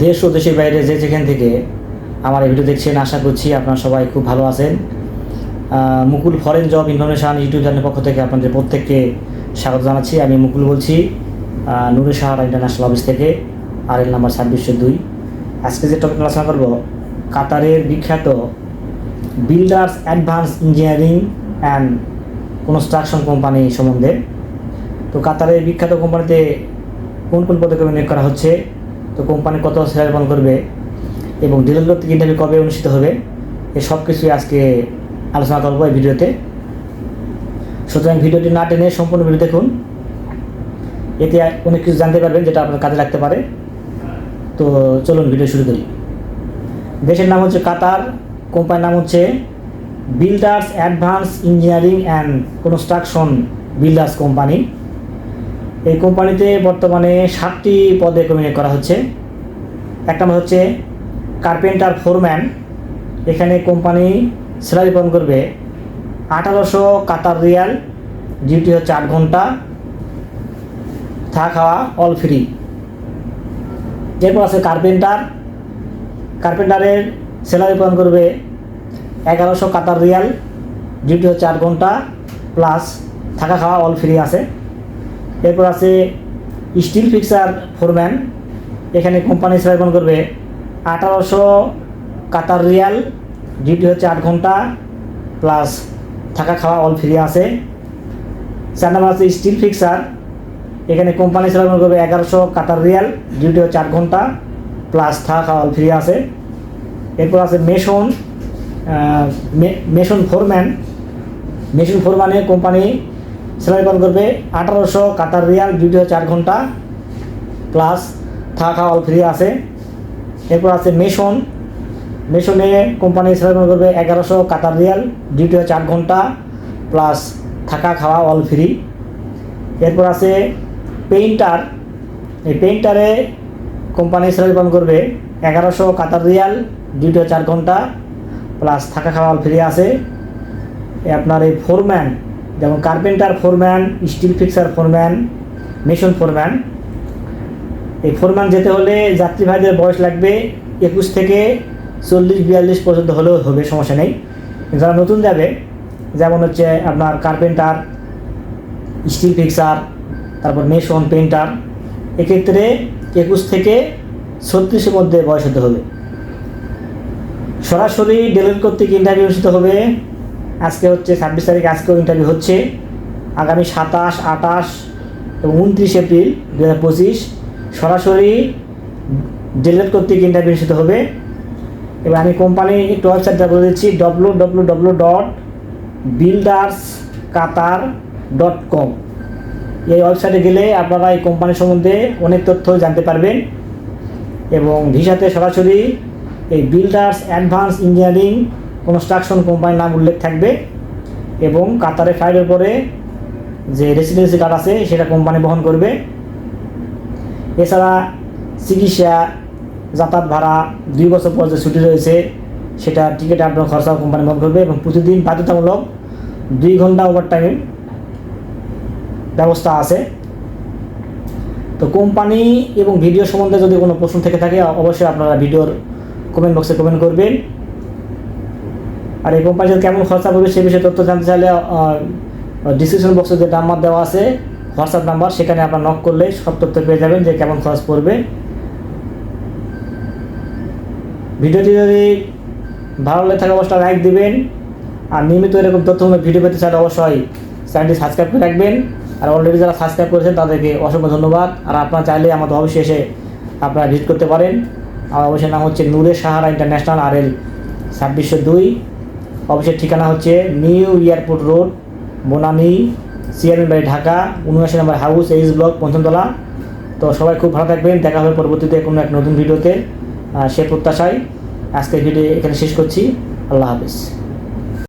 দেশ ও দেশের বাইরে যেখান থেকে আমার এই ভিডিও দেখছেন, আশা করছি আপনারা সবাই খুব ভালো আছেন। মুকুল ফরেন জব ইনফরমেশন ইউটিউব চ্যানেলের পক্ষ থেকে আপনাদের প্রত্যেককে স্বাগত জানাচ্ছি। আমি মুকুল বলছি, নূরে সাহারা ইন্টারন্যাশনাল অফিস থেকে, RL নাম্বার 2602। আজকে যে টপিক আলোচনা করব, কাতারের বিখ্যাত builders advance engineering and construction company সম্বন্ধে। তো কাতারের বিখ্যাত কোম্পানিতে কোন কোন পদক্ষেপ নিয়োগ করা হচ্ছে, তো কোম্পানি কত স্যালারি প্রদান করবে এবং ডিলার কর্তৃক ইন্টারভিউ কবে অনুষ্ঠিত হবে, এই সব কিছুই আজকে আলোচনা করবো এই ভিডিওতে। সুতরাং ভিডিওটি না টেনে সম্পূর্ণ ভিডিও দেখুন, এতে অনেক কিছু জানতে পারবেন যেটা আপনার কাজে লাগতে পারে। তো চলুন ভিডিও শুরু করি। দেশের নাম হচ্ছে কাতার, কোম্পানির নাম হচ্ছে builders advance engineering and construction builders company. এই কোম্পানিতে বর্তমানে 7টি পদে নিয়োগ করা হচ্ছে। এক নম্বর হচ্ছে কার্পেন্টার ফোরম্যান। এখানে কোম্পানি স্যালারি প্রদান করবে 1800 কাতার রিয়াল, ডিউটি হচ্ছে 8 ঘন্টা, থাকা খাওয়া অল ফ্রি। এরপর আছে কার্পেন্টারের স্যালারি প্রদান করবে 1100 কাতার রিয়াল, ডিউটি হচ্ছে 8 ঘন্টা প্লাস থাকা খাওয়া অল ফ্রি আছে। এরপর আছে স্টিল ফিক্সার ফোরম্যান। এখানে কোম্পানি স্যালারি প্রদান করবে 1800 কাতার রিয়াল, ডিউটি হচ্ছে 8 ঘন্টা প্লাস থাকা খাওয়া অল ফ্রি আছে। 4 নম্বর আছে স্টিল ফিক্সার। এখানে কোম্পানি স্যালারি প্রদান করবে 1100 কাতার রিয়াল, ডিউটি হচ্ছে 8 ঘন্টা প্লাস থাকা খাওয়া অল ফ্রি আছে। এরপর আছে মেশন ফোরম্যানে কোম্পানি স্যালারি প্রদান করবে 1800 কাতার রিয়াল, ডিউটি হচ্ছে 8 ঘন্টা প্লাস থাকা খাওয়া অল ফ্রি আছে। এরপর আছে মেশনে কোম্পানি স্যালারি প্রদান করবে 1100 কাতার রিয়াল, ডিউটি হচ্ছে 8 ঘন্টা প্লাস থাকা খাওয়া অল ফ্রি। এরপর আছে পেইন্টার। এই পেইন্টারে কোম্পানি স্যালারি প্রদান করবে 1100 কাতার রিয়াল, ডিউটি হচ্ছে 8 ঘন্টা প্লাস থাকা খাওয়া অল ফ্রি আছে। আপনার এই ফোরম্যান, যেমন carpenter foreman, still fixer foreman, mason foreman, এই ফোরম্যান যেতে হলে যাত্রী ভাইদের বয়স লাগবে 21 থেকে 40-42 পর্যন্ত হলেও হবে, সমস্যা নেই। যারা নতুন যাবে, যেমন হচ্ছে আপনার কার্পেন্টার, স্টিল ফিক্সার, তারপর মেশন, পেইন্টার, এক্ষেত্রে 21 থেকে 36-এর মধ্যে বয়স হতে হবে। সরাসরি ডিলার কর্তৃক ইন্টারভিউ অনুষ্ঠিত হবে। আজকে হচ্ছে 26 তারিখ, আজকেও ইন্টারভিউ হচ্ছে। আগামী 27, 28 এবং 29 এপ্রিল 2025 সরাসরি ডিলার কর্তৃক ইন্টারভিউ অনুষ্ঠিত হবে। এবার আমি কোম্পানি একটু ওয়েবসাইটটা বলে দিচ্ছি, www.buildersqatar.com। এই ওয়েবসাইটে গেলে আপনারা এই কোম্পানি সম্বন্ধে অনেক তথ্য জানতে পারবেন এবং ভিসাতে সরাসরি এই বিল্ডার্স অ্যাডভান্স ইঞ্জিনিয়ারিং কনস্ট্রাকশন কোম্পানির নাম উল্লেখ থাকবে এবং কাতারে ফাইলের পরে যে রেসিডেন্সি কার্ড আছে সেটা কোম্পানি বহন করবে। এছাড়া চিকিৎসা, যাতায়াত ভাড়া, 2 বছর পর যে ছুটি রয়েছে সেটা টিকিট আপনার খরচাও কোম্পানি বহন করবে এবং প্রতিদিন বাধ্যতামূলক 2 ঘন্টা ওভারটাইম ব্যবস্থা আছে। তো কোম্পানি এবং ভিডিও সম্বন্ধে যদি কোনো প্রশ্ন থেকে থাকে অবশ্যই আপনারা ভিডিওর কমেন্ট বক্সে কমেন্ট করবেন। আর এই কোম্পানির কেমন খরচা পড়বে সে বিষয়ে তথ্য জানতে চাইলে ডিসক্রিপশন বক্সে যে নাম্বার দেওয়া আছে, হোয়াটসঅ্যাপ নাম্বার, সেখানে আপনার নক করলে সব তথ্য পেয়ে যাবেন যে কেমন খরচ পড়বে। ভিডিওটি যদি ভালো লাগে থাকে অবশ্যই লাইক দিবেন, আর নিয়মিত এরকম তথ্যমূলক ভিডিও পেতে চাইলে অবশ্যই চ্যানেলটি সাবস্ক্রাইব করে রাখবেন। আর অলরেডি যারা সাবস্ক্রাইব করেছেন তাদেরকে অসংখ্য ধন্যবাদ। আর আপনারা চাইলে আমাদের অবশ্যই এসে আপনারা ভিজিট করতে পারেন। আমার অবশ্যই নাম হচ্ছে নূরে সাহারা ইন্টারন্যাশনাল, RL 2602। অফিসের ঠিকানা হচ্ছে new airport road, Banani, chairman বাড়ি, ঢাকা 79 নম্বর হাউস, H ব্লক, 5ম তলা। তো সবাই খুব ভালো থাকবেন, দেখা হবে পরবর্তীতে কোনো এক নতুন ভিডিওতে। সে প্রত্যাশায় আজকের ভিডিও এখানে শেষ করছি। আল্লাহ হাফেজ।